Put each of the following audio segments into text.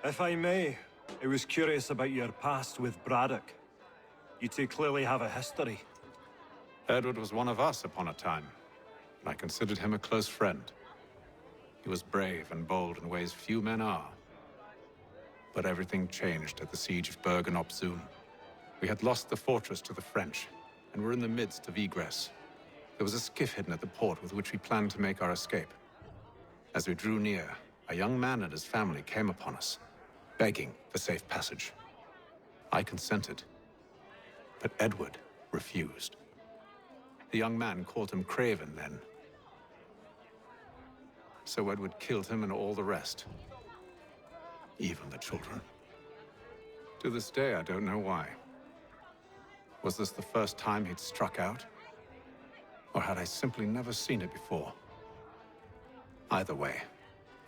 If I may, I was curious about your past with Braddock. You two clearly have a history. Edward was one of us upon a time, and I considered him a close friend. He was brave and bold in ways few men are. But everything changed at the siege of Bergen-op-Zoom. We had lost the fortress to the French, and were in the midst of egress. There was a skiff hidden at the port with which we planned to make our escape. As we drew near, a young man and his family came upon us, begging for safe passage. I consented, but Edward refused. The young man called him Craven then. So Edward killed him and all the rest. Even the children. To this day, I don't know why. Was this the first time he'd struck out? Or had I simply never seen it before? Either way,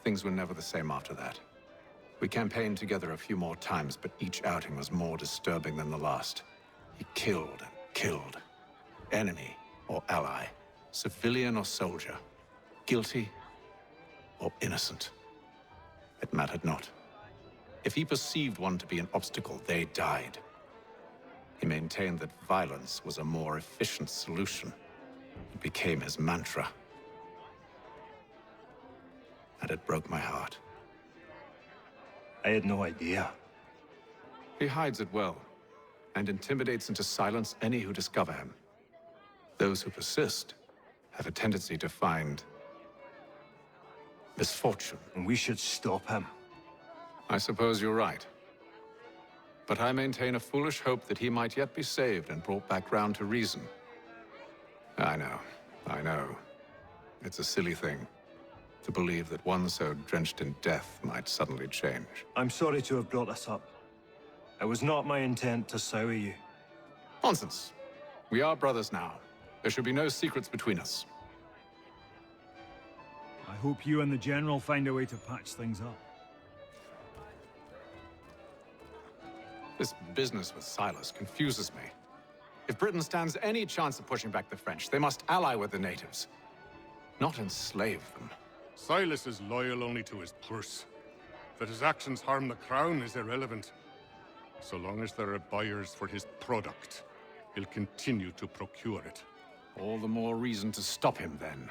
things were never the same after that. We campaigned together a few more times, but each outing was more disturbing than the last. He killed and killed. Enemy or ally, civilian or soldier, guilty or innocent. It mattered not. If he perceived one to be an obstacle, they died. He maintained that violence was a more efficient solution. It became his mantra. And it broke my heart. I had no idea. He hides it well, and intimidates into silence any who discover him. Those who persist have a tendency to find misfortune. And we should stop him. I suppose you're right. But I maintain a foolish hope that he might yet be saved and brought back round to reason. I know. It's a silly thing to believe that one so drenched in death might suddenly change. I'm sorry to have brought this up. It was not my intent to sour you. Nonsense. We are brothers now. There should be no secrets between us. I hope you and the General find a way to patch things up. This business with Silas confuses me. If Britain stands any chance of pushing back the French, they must ally with the natives, not enslave them. Silas is loyal only to his purse. That his actions harm the crown is irrelevant. So long as there are buyers for his product, he'll continue to procure it. All the more reason to stop him, then.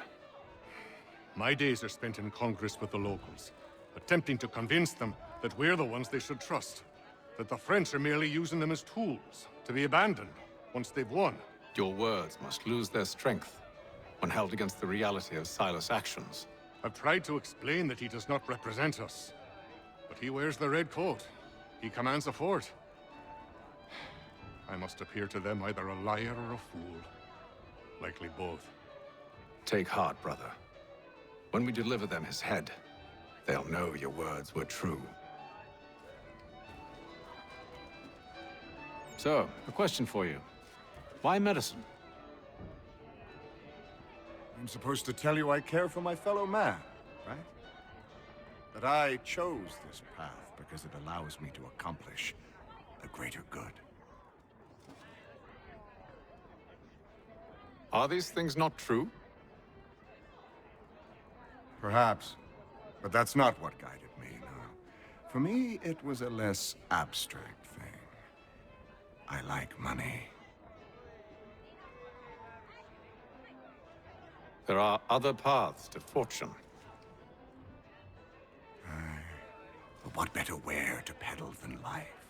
My days are spent in Congress with the locals, attempting to convince them that we're the ones they should trust. That the French are merely using them as tools, to be abandoned once they've won. Your words must lose their strength when held against the reality of Silas' actions. I've tried to explain that he does not represent us. But he wears the red coat. He commands a fort. I must appear to them either a liar or a fool. Likely both. Take heart, brother. When we deliver them his head, they'll know your words were true. So, a question for you. Why medicine? I'm supposed to tell you I care for my fellow man, right? That I chose this path because it allows me to accomplish a greater good. Are these things not true? Perhaps, but that's not what guided me, no. For me, it was a less abstract thing. I like money. There are other paths to fortune. But what better ware to peddle than life?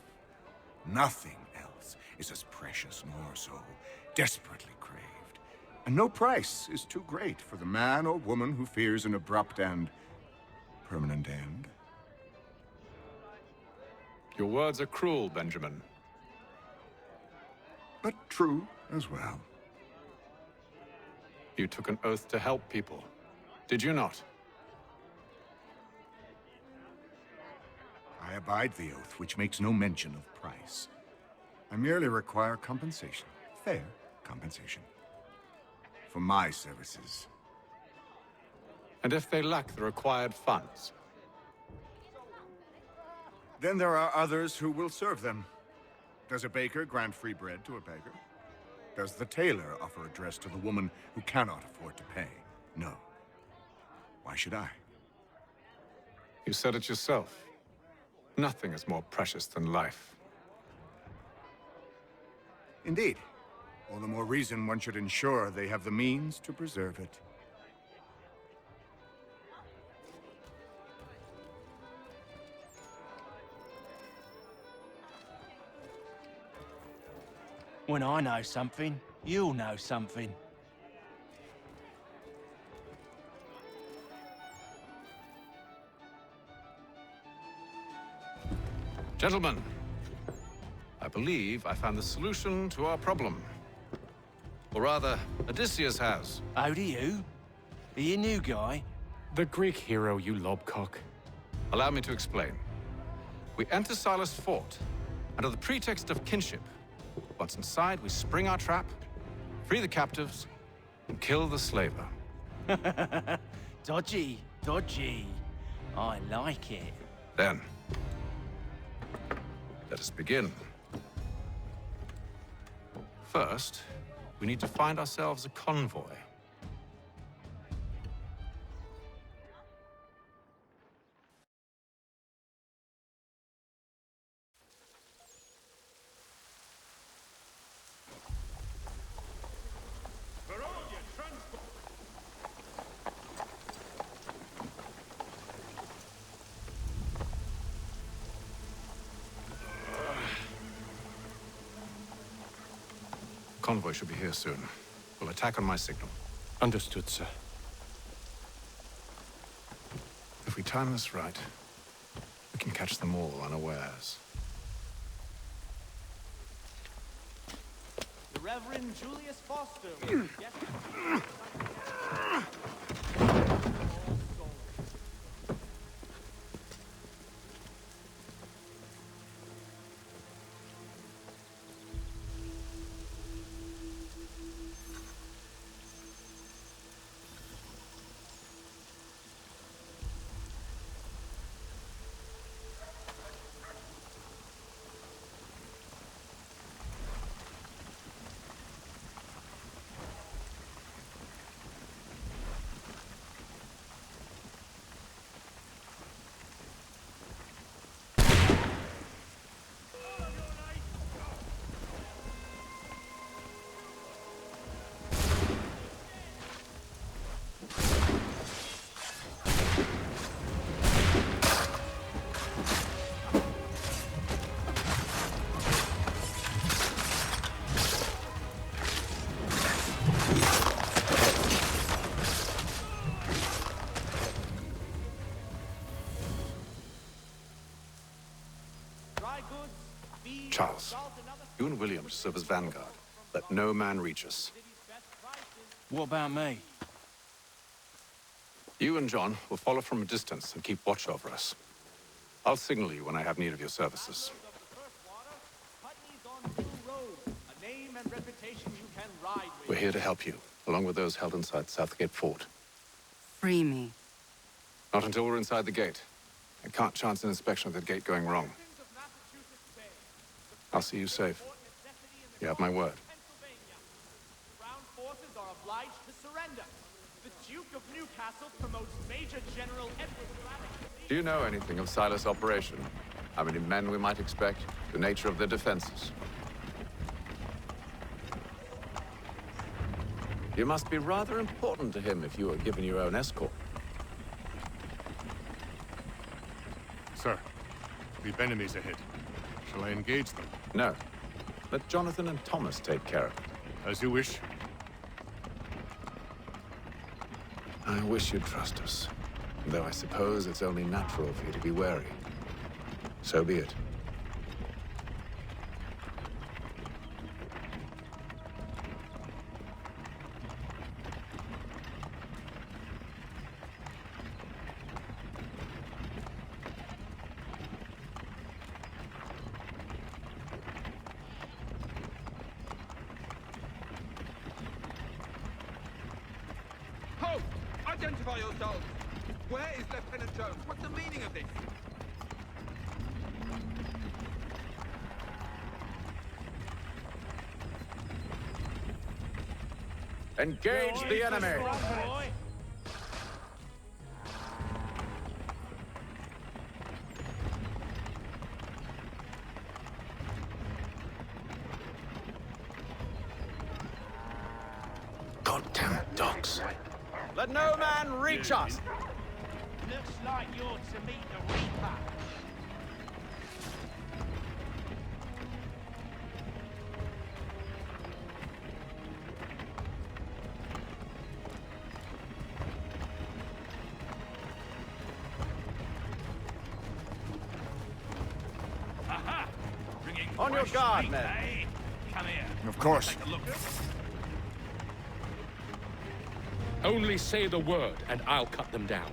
Nothing else is as precious nor so desperately craved. And no price is too great for the man or woman who fears an abrupt and permanent end. Your words are cruel, Benjamin. But true as well. You took an oath to help people, did you not? I abide the oath, which makes no mention of price. I merely require compensation, fair compensation, for my services. And if they lack the required funds? Then there are others who will serve them. Does a baker grant free bread to a beggar? Does the tailor offer a dress to the woman who cannot afford to pay? No. Why should I? You said it yourself. Nothing is more precious than life. Indeed. All the more reason one should ensure they have the means to preserve it. When I know something, you'll know something. Gentlemen, I believe I found the solution to our problem. Or rather, Odysseus has. Oh, do you? Are you a new guy? The Greek hero, you lobcock. Allow me to explain. We enter Silas' fort, under the pretext of kinship. Once inside, we spring our trap, free the captives, and kill the slaver. Dodgy, dodgy. I like it. Then, let us begin. First, we need to find ourselves a convoy. Convoy should be here soon. We'll attack on my signal. Understood, sir. If we time this right, we can catch them all unawares. The Reverend Julius Foster. Yes. Charles, you and William serve as vanguard. Let no man reach us. What about me? You and John will follow from a distance and keep watch over us. I'll signal you when I have need of your services. We're here to help you, along with those held inside Southgate Fort. Free me. Not until we're inside the gate. I can't chance an inspection of the gate going wrong. I'll see you safe. You have my word. Crown forces are obliged to surrender. The Duke of Newcastle promotes Major General Edward Braddock. Do you know anything of Silas' operation? How many men we might expect? The nature of their defenses? You must be rather important to him if you were given your own escort. Sir, we've enemies ahead. Shall I engage them? No. Let Jonathan and Thomas take care of it. As you wish. I wish you'd trust us. Though I suppose it's only natural for you to be wary. So be it. Halt! Identify yourselves! Where is Lieutenant Jones? What's the meaning of this? Engage the enemy! Let no man reach us! Looks like you're to meet the Reaper. On your guard, men. Hey, come here. Of course. Take a look. Only say the word, and I'll cut them down.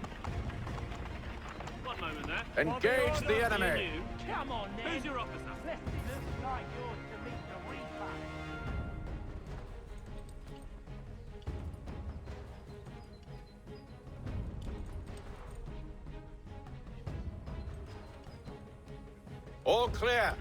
One moment there. Engage the enemy! Come on, then. Who's your officer? Looks like you're to meet the Reaper. All clear.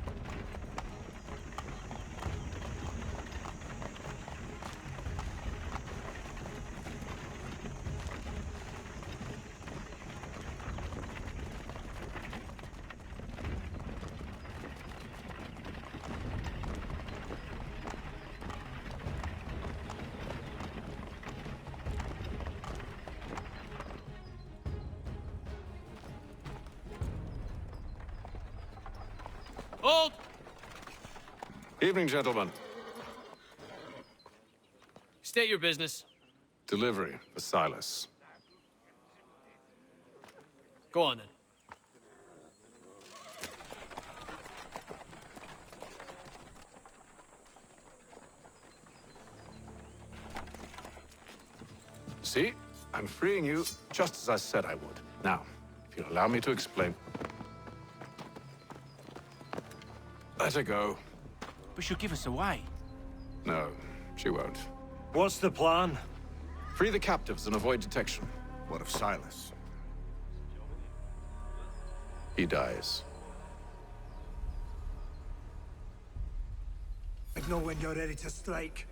Hold! Evening, gentlemen. State your business. Delivery for Silas. Go on, then. See? I'm freeing you just as I said I would. Now, if you'll allow me to explain. Let her go. But she'll give us away. No, she won't. What's the plan? Free the captives and avoid detection. What of Silas? He dies. I know when you're ready to strike.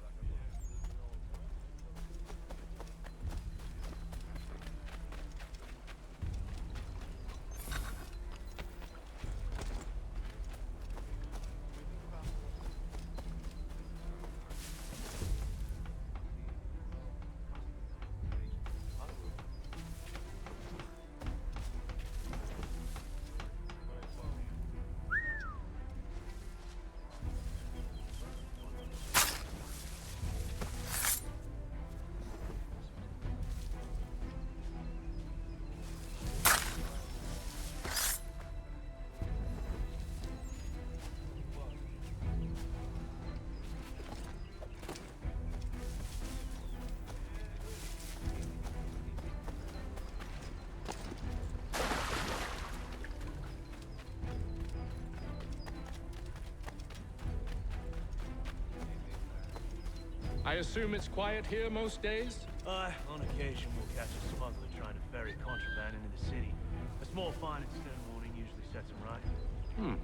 I assume it's quiet here most days? On occasion we'll catch a smuggler trying to ferry contraband into the city. A small fine and stern warning usually sets him right.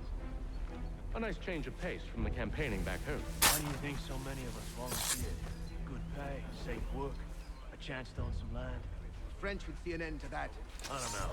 A nice change of pace from the campaigning back home. Why do you think so many of us volunteered? Good pay, safe work, a chance to own some land. French would see an end to that. I don't know.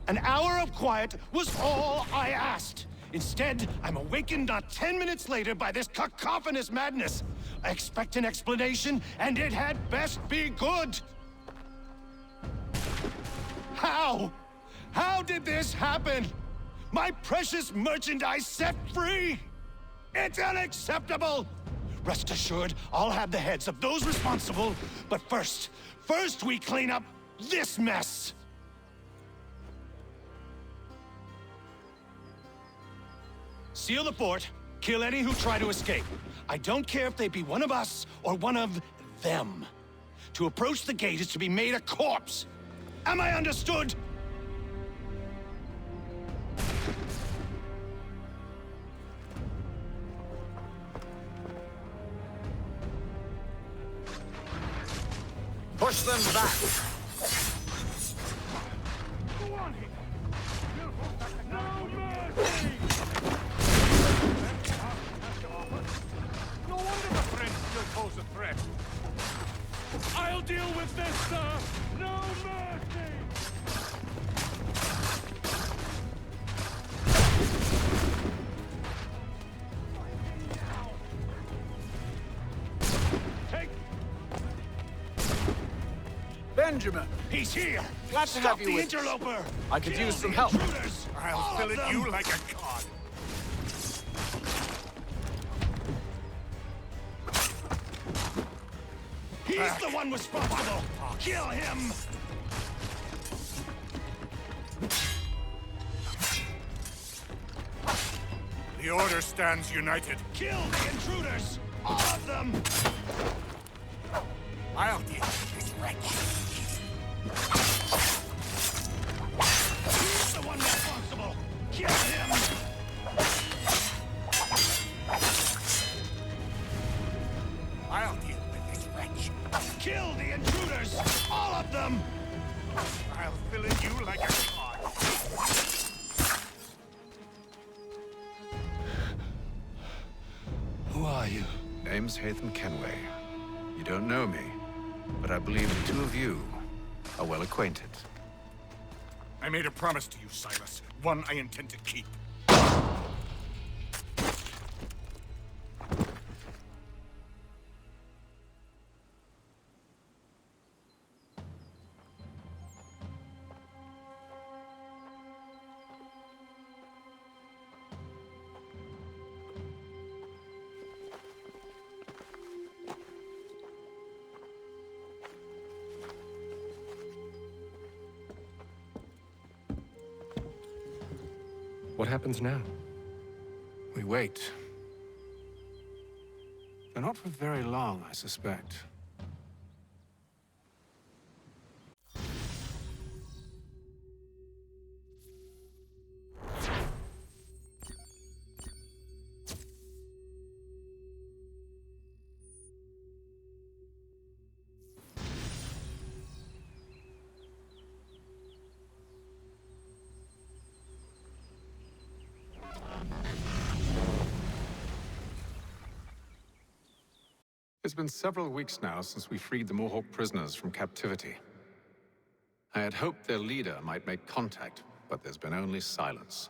An hour of quiet was all I asked. Instead, I'm awakened not 10 minutes later by this cacophonous madness. I expect an explanation, and it had best be good. How? How did this happen? My precious merchandise set free? It's unacceptable! Rest assured, I'll have the heads of those responsible, but first we clean up this mess! Seal the fort, kill any who try to escape. I don't care if they be one of us or one of them. To approach the gate is to be made a corpse. Am I understood? Push them back! Go on here! No mercy! No wonder the French still pose a threat. I'll deal with this, sir! No mercy! Take... Benjamin! He's here! Glad to have you the with us. interloper! I could Kill use some the help. intruders! I'll All fill of at you them! like a god. He's the one responsible! Kill him! The Order stands united. Kill the intruders! All of them! I'll deal with this wretch. He's the one responsible! Kill him! I'll deal with this wretch. Kill the intruders! All of them! I'll fill at you like a god. Who are you? Name's Hatham Kenway. You don't know me, but I believe the two of you are well acquainted. I made a promise to you, Silas. One I intend to keep. What happens now? We wait. But not for very long, I suspect. It's been several weeks now since we freed the Mohawk prisoners from captivity. I had hoped their leader might make contact, but there's been only silence.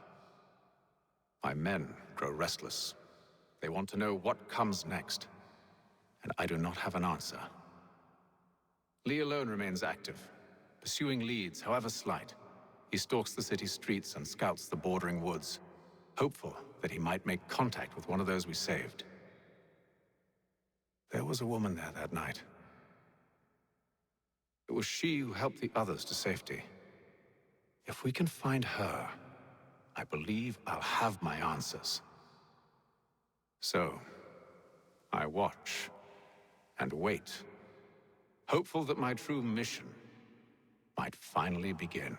My men grow restless. They want to know what comes next, and I do not have an answer. Lee alone remains active, pursuing leads, however slight. He stalks the city streets and scouts the bordering woods, hopeful that he might make contact with one of those we saved. There was a woman there that night. It was she who helped the others to safety. If we can find her, I believe I'll have my answers. So, I watch and wait, hopeful that my true mission might finally begin.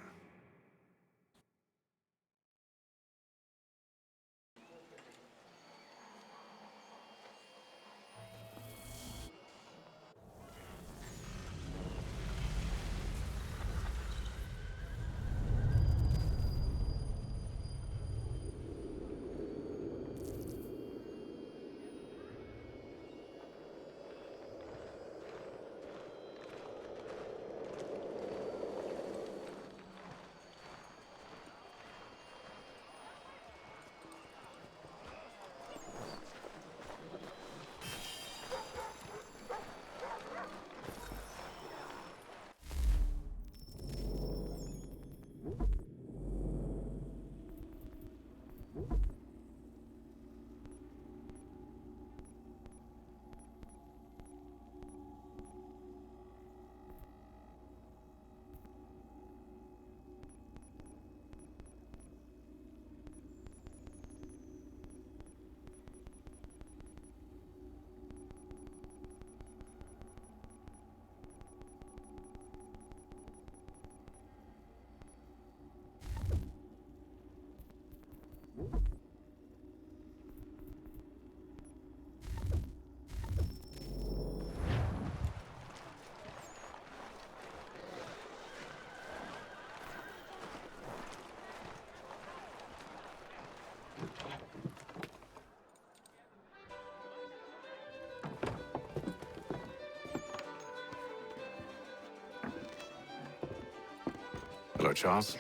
Hello, Charles.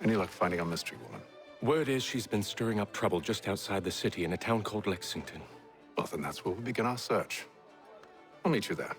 Any luck finding our mystery woman? Word is she's been stirring up trouble just outside the city in a town called Lexington. Well, then that's where we'll begin our search. I'll meet you there.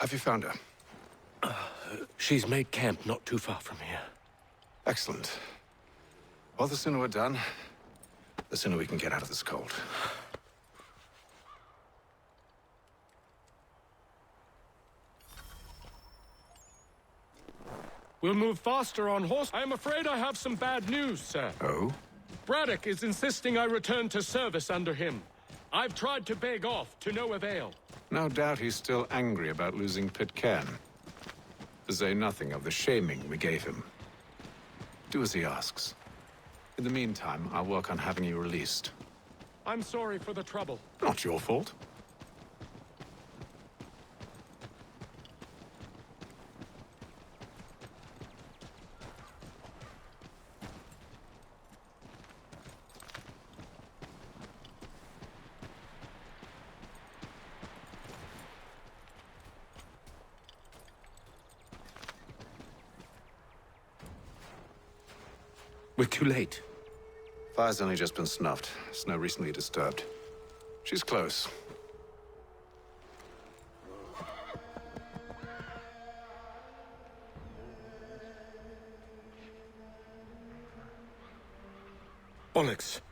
Have you found her? She's made camp not too far from here. Excellent. Well, the sooner we're done, the sooner we can get out of this cold. We'll move faster on horse. I am afraid I have some bad news, sir. Oh? Braddock is insisting I return to service under him. I've tried to beg off, to no avail. No doubt he's still angry about losing Pitcairn. To say nothing of the shaming we gave him. Do as he asks. In the meantime, I'll work on having you released. I'm sorry for the trouble. Not your fault. We're too late. Fire's only just been snuffed. Snow recently disturbed. She's close. Bollocks.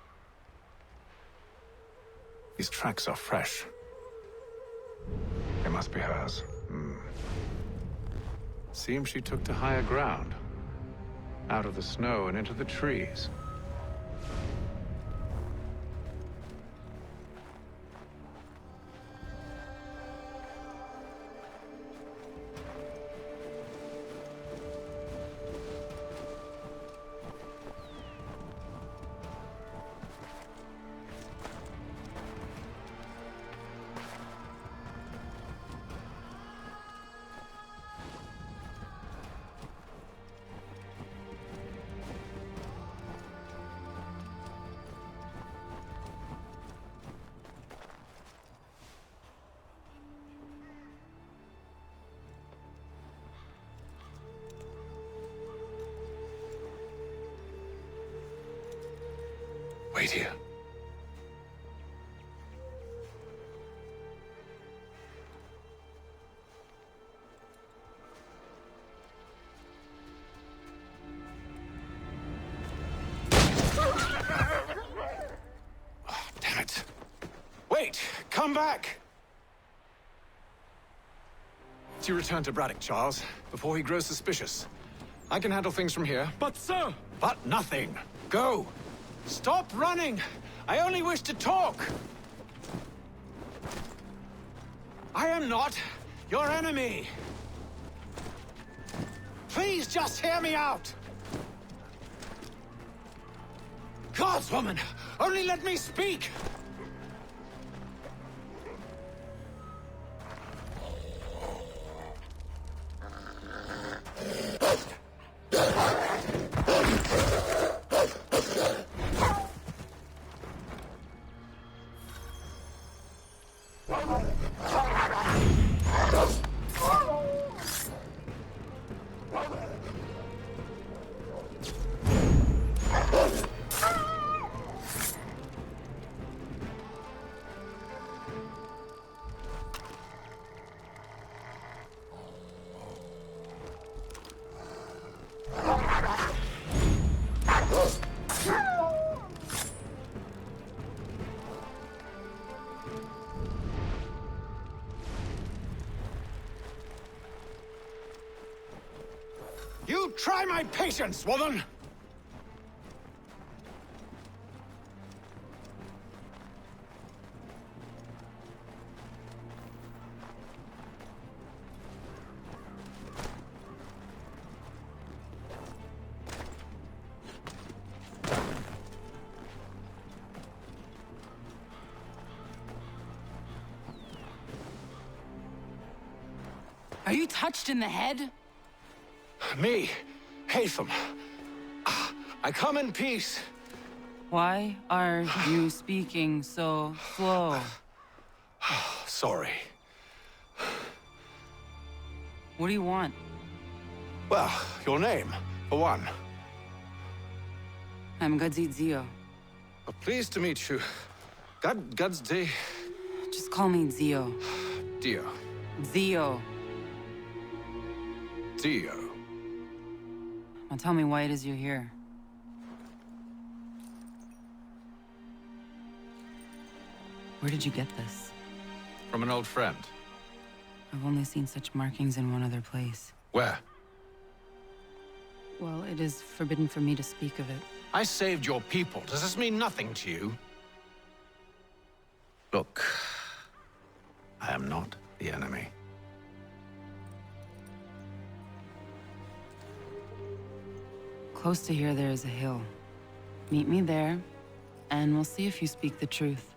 These tracks are fresh. They must be hers. Seems she took to higher ground. Out of the snow and into the trees. Wait here. Oh, damn it. Wait! Come back! You return to Braddock, Charles, before he grows suspicious. I can handle things from here. But, sir! But nothing. Go! Stop running! I only wish to talk! I am not your enemy! Please just hear me out! Gods, woman! Only let me speak! You try my patience, woman! Are you touched in the head? Me, Hatham. I come in peace. Why are you speaking so slow? Sorry. What do you want? Well, your name, for one. I'm Gadzit Zio. Pleased to meet you. Just call me Zio. Dio. Zio. Dio. Now tell me why it is you're here. Where did you get this? From an old friend. I've only seen such markings in one other place. Where? Well, it is forbidden for me to speak of it. I saved your people. Does this mean nothing to you? Look, I am not the enemy. Close to here, there is a hill. Meet me there, and we'll see if you speak the truth.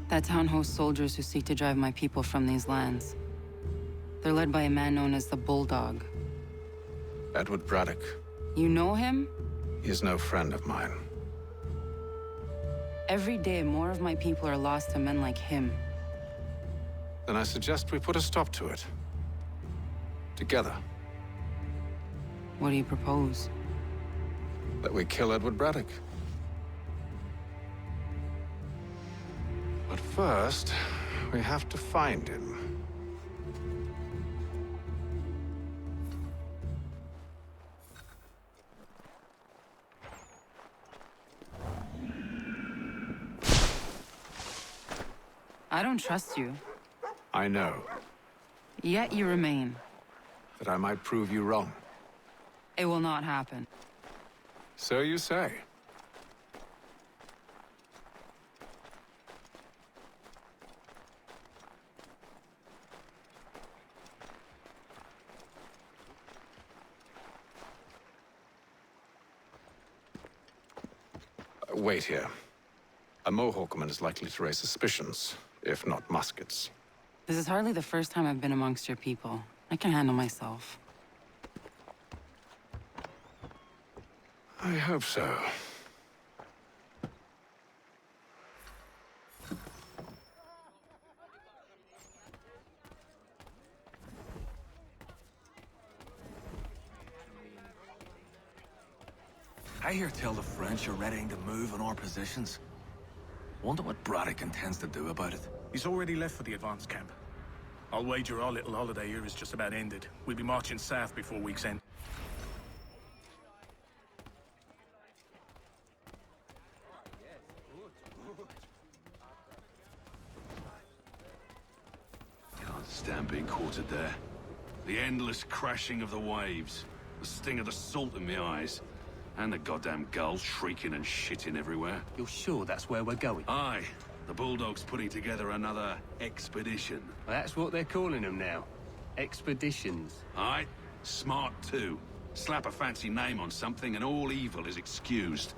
That town hosts soldiers who seek to drive my people from these lands. They're led by a man known as the Bulldog. Edward Braddock. You know him? He is no friend of mine. Every day, more of my people are lost to men like him. Then I suggest we put a stop to it. Together. What do you propose? That we kill Edward Braddock. But first, we have to find him. I don't trust you. I know. Yet you remain. That I might prove you wrong. It will not happen. So you say. Wait here. A Mohawkman is likely to raise suspicions, if not muskets. This is hardly the first time I've been amongst your people. I can handle myself. I hope so. I hear tell the French are readying to move on our positions. Wonder what Braddock intends to do about it. He's already left for the advance camp. I'll wager our little holiday here is just about ended. We'll be marching south before week's end. Can't stand being quartered there. The endless crashing of the waves, the sting of the salt in my eyes, and the goddamn gulls shrieking and shitting everywhere. You're sure that's where we're going? Aye. The Bulldog's putting together another expedition. Well, that's what they're calling them now. Expeditions. Aye. Smart too. Slap a fancy name on something and all evil is excused.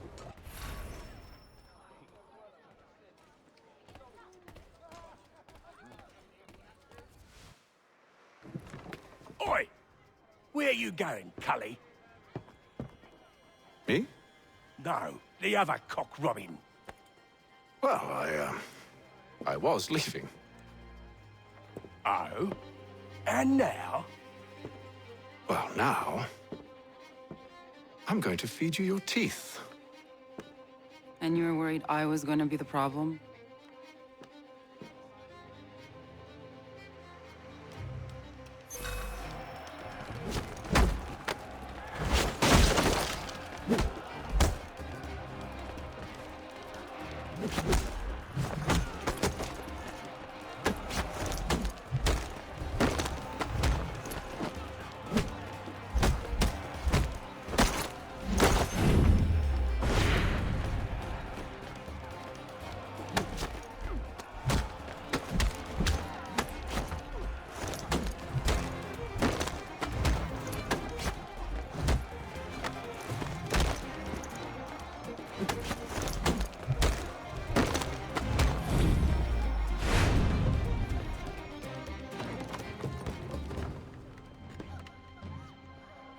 Oi! Where you going, Cully? Me? No, the other cock Robin. Well, I was leaving. Oh? And now? Well, now... I'm going to feed you your teeth. And you were worried I was going to be the problem?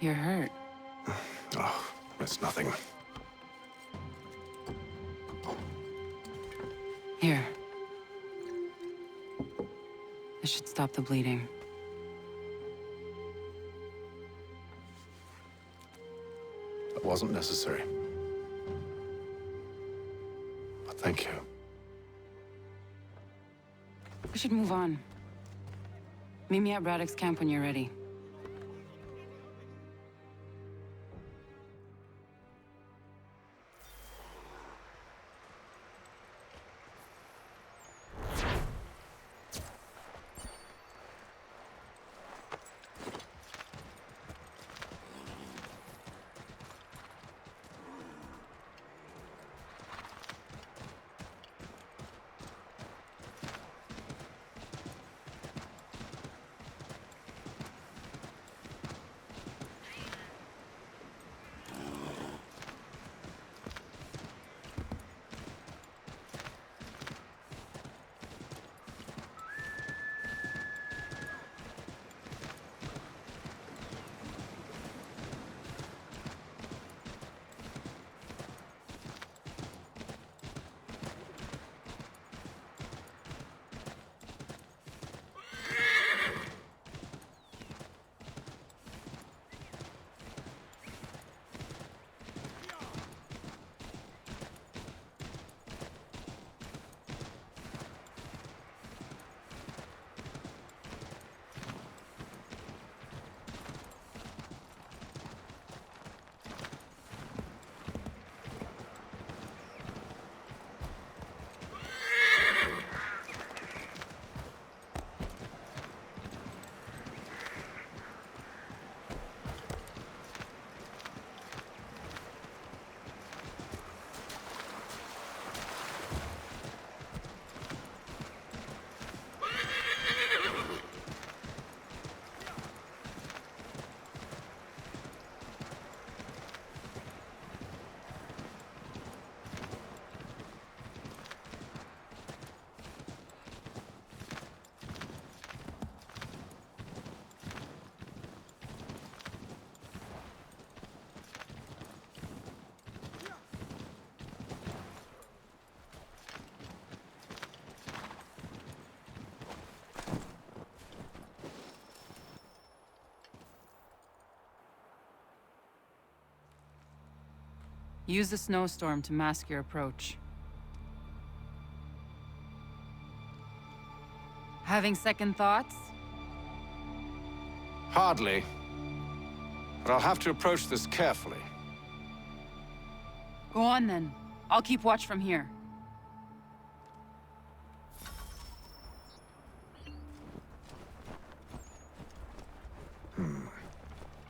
You're hurt. Oh, it's nothing. Here. This should stop the bleeding. It wasn't necessary. But thank you. We should move on. Meet me at Braddock's camp when you're ready. Use the snowstorm to mask your approach. Having second thoughts? Hardly. But I'll have to approach this carefully. Go on then. I'll keep watch from here.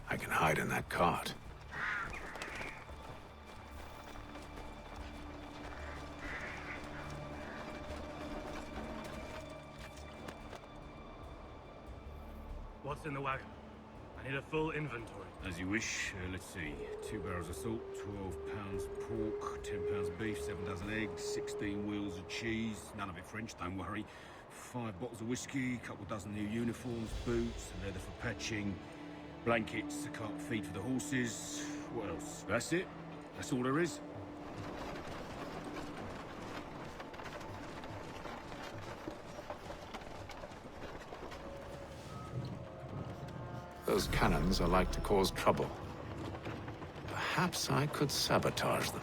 I can hide in that cart. What's in the wagon? I need a full inventory. As you wish. Let's see. 2 barrels of salt, 12 pounds pork, 10 pounds beef, 7 dozen eggs, 16 wheels of cheese. None of it French, don't worry. 5 bottles of whiskey, couple dozen new uniforms, boots, leather for patching, blankets, a cart feed for the horses. What else? That's it. That's all there is. Those cannons are like to cause trouble. Perhaps I could sabotage them.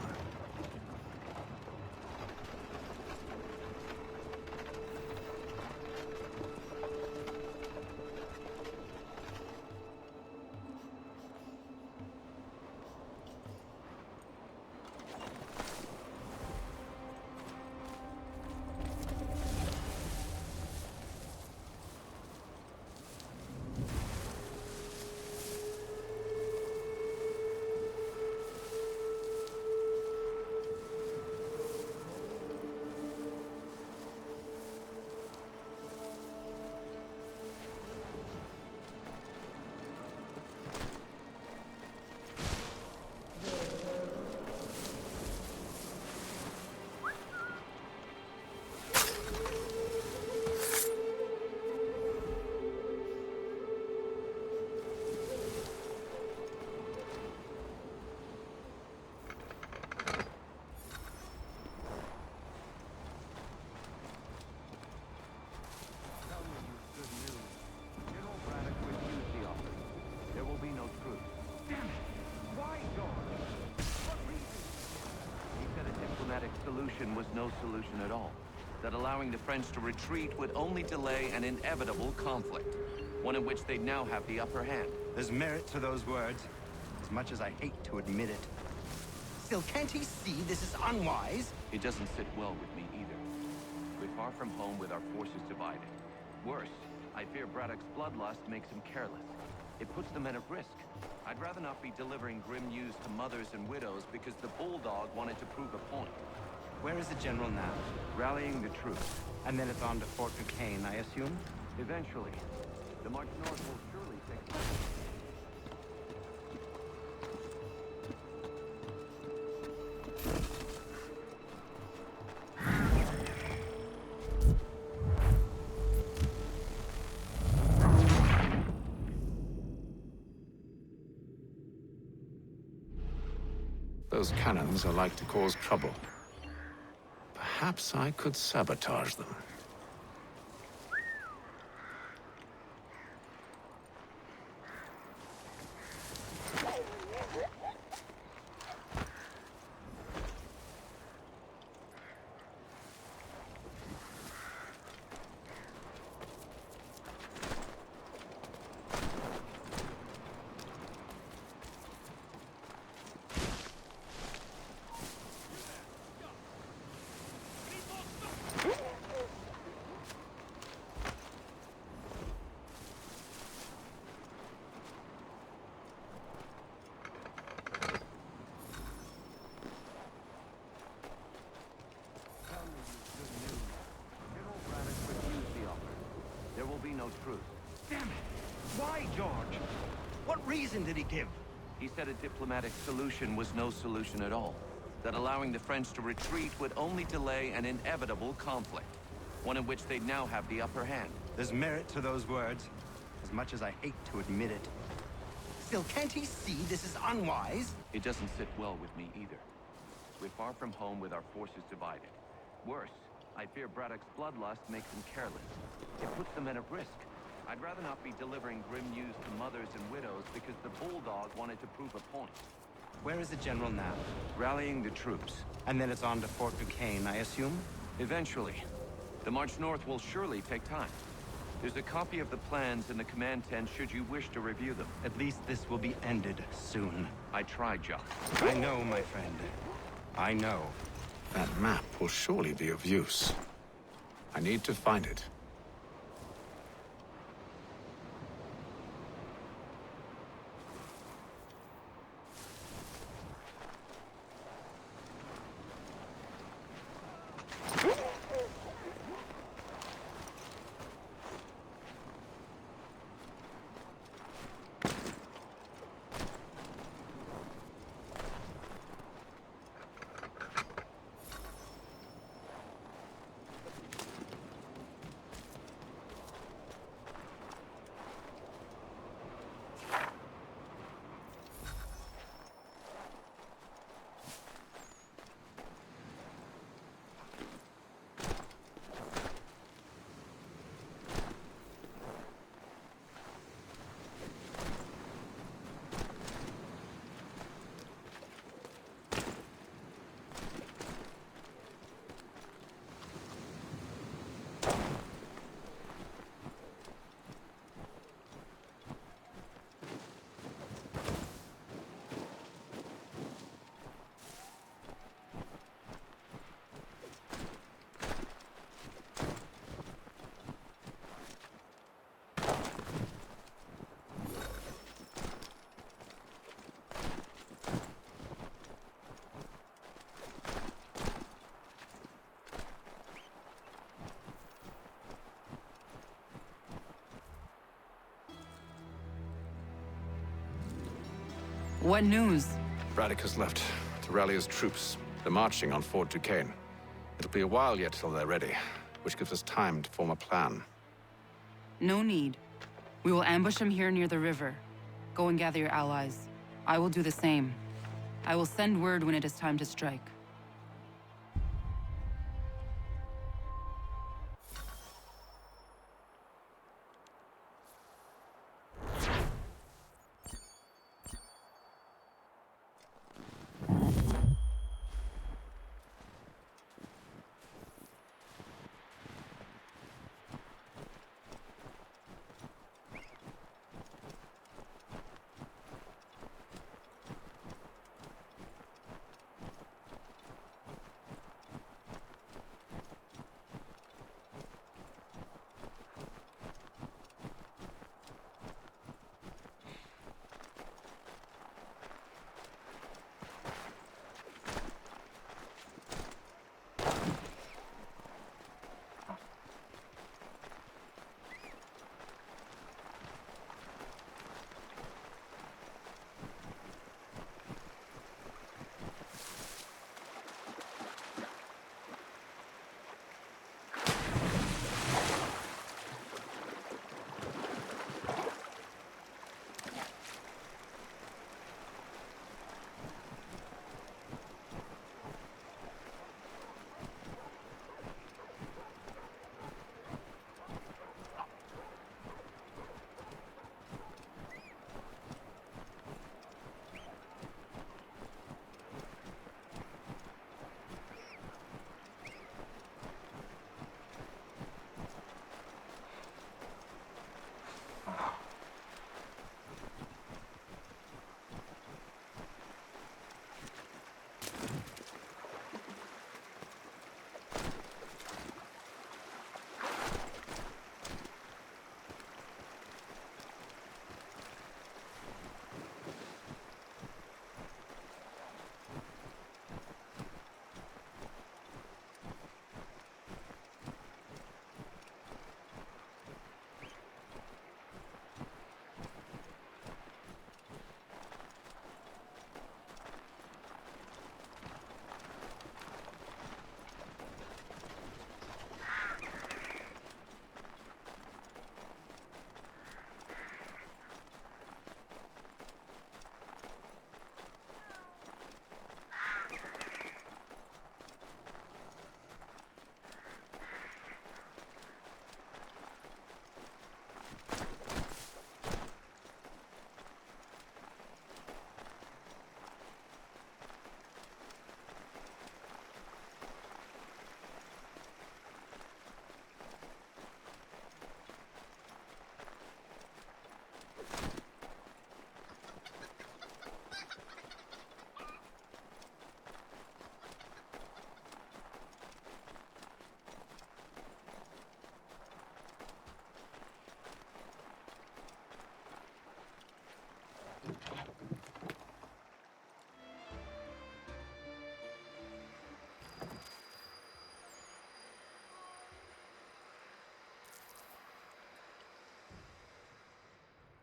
solution was no solution at all. That allowing the French to retreat would only delay an inevitable conflict, one in which they'd now have the upper hand. There's merit to those words, as much as I hate to admit it. Still, can't he see this is unwise? It doesn't sit well with me either. We're far from home with our forces divided. Worse, I fear Braddock's bloodlust makes him careless. It puts the men at risk. I'd rather not be delivering grim news to mothers and widows because the Bulldog wanted to prove a point. Where is the general now? Rallying the troops. And then it's on to Fort Duquesne, I assume? Eventually. The march north will surely take place. Those cannons are like to cause trouble. Perhaps I could sabotage them. No truce. Damn it! Why, George? What reason did he give? He said a diplomatic solution was no solution at all. That allowing the French to retreat would only delay an inevitable conflict, one in which they'd now have the upper hand. There's merit to those words, as much as I hate to admit it. Still, can't he see this is unwise? It doesn't sit well with me either. We're far from home with our forces divided. Worse, I fear Braddock's bloodlust makes him careless. It puts the men at risk. I'd rather not be delivering grim news to mothers and widows because the Bulldog wanted to prove a point. Where is the general now? Rallying the troops. And then it's on to Fort Duquesne, I assume? Eventually. The march north will surely take time. There's a copy of the plans in the command tent should you wish to review them. At least this will be ended soon. I tried, Jock. I know, my friend. I know. That map will surely be of use. I need to find it. What news? Braddock has left to rally his troops. They're marching on Fort Duquesne. It'll be a while yet till they're ready, which gives us time to form a plan. No need. We will ambush them here near the river. Go and gather your allies. I will do the same. I will send word when it is time to strike.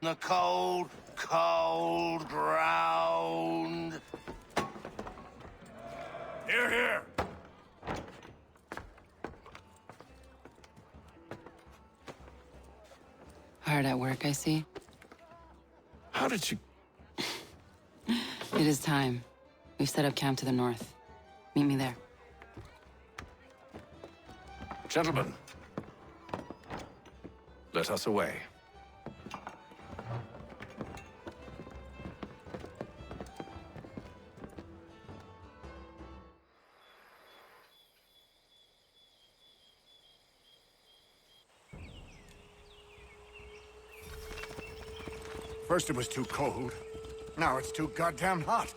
The cold, cold ground. Here, here. Hard at work, I see. How did you... It is time. We've set up camp to the north. Meet me there. Gentlemen, let us away. First it was too cold. Now it's too goddamn hot.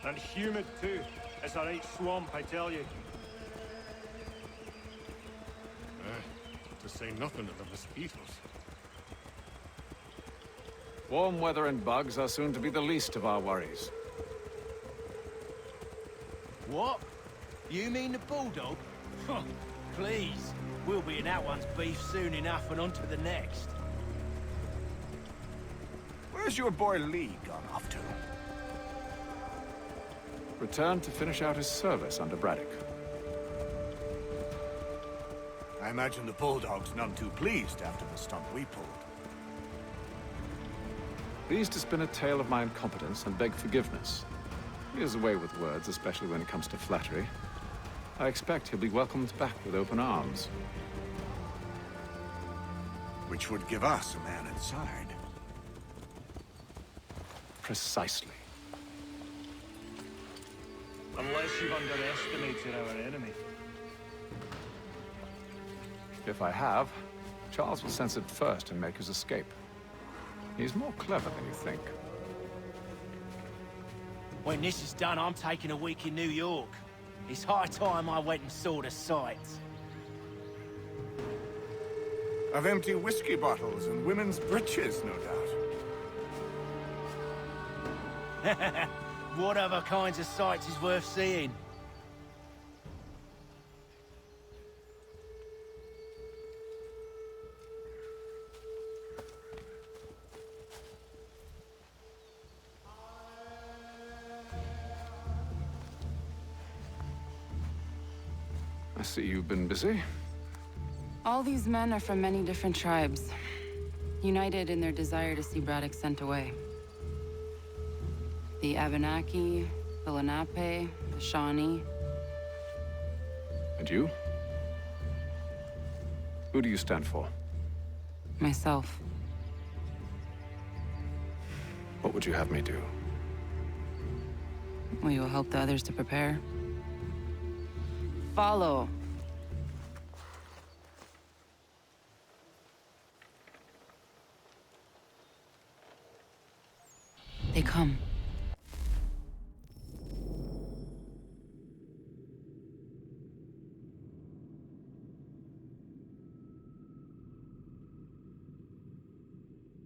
And humid too. It's a right swamp, I tell you. To say nothing of the mosquitoes. Warm weather and bugs are soon to be the least of our worries. What? You mean the bulldog? Huh, please. We'll be in that one's beef soon enough and on to the next. Where's your boy Lee gone off to? Returned to finish out his service under Braddock. I imagine the Bulldog's none too pleased after the stunt we pulled. Pleased to spin a tale of my incompetence and beg forgiveness. He has a way with words, especially when it comes to flattery. I expect he'll be welcomed back with open arms. Which would give us a man inside. Precisely. Unless you've underestimated our enemy. If I have, Charles will sense it first and make his escape. He's more clever than you think. When this is done, I'm taking a week in New York. It's high time I went and saw the sights. Of empty whiskey bottles and women's breeches, no doubt. What other kinds of sights is worth seeing? I see you've been busy. All these men are from many different tribes, united in their desire to see Braddock sent away. The Abenaki, the Lenape, the Shawnee. And you? Who do you stand for? Myself. What would you have me do? We will help the others to prepare. Follow. They come.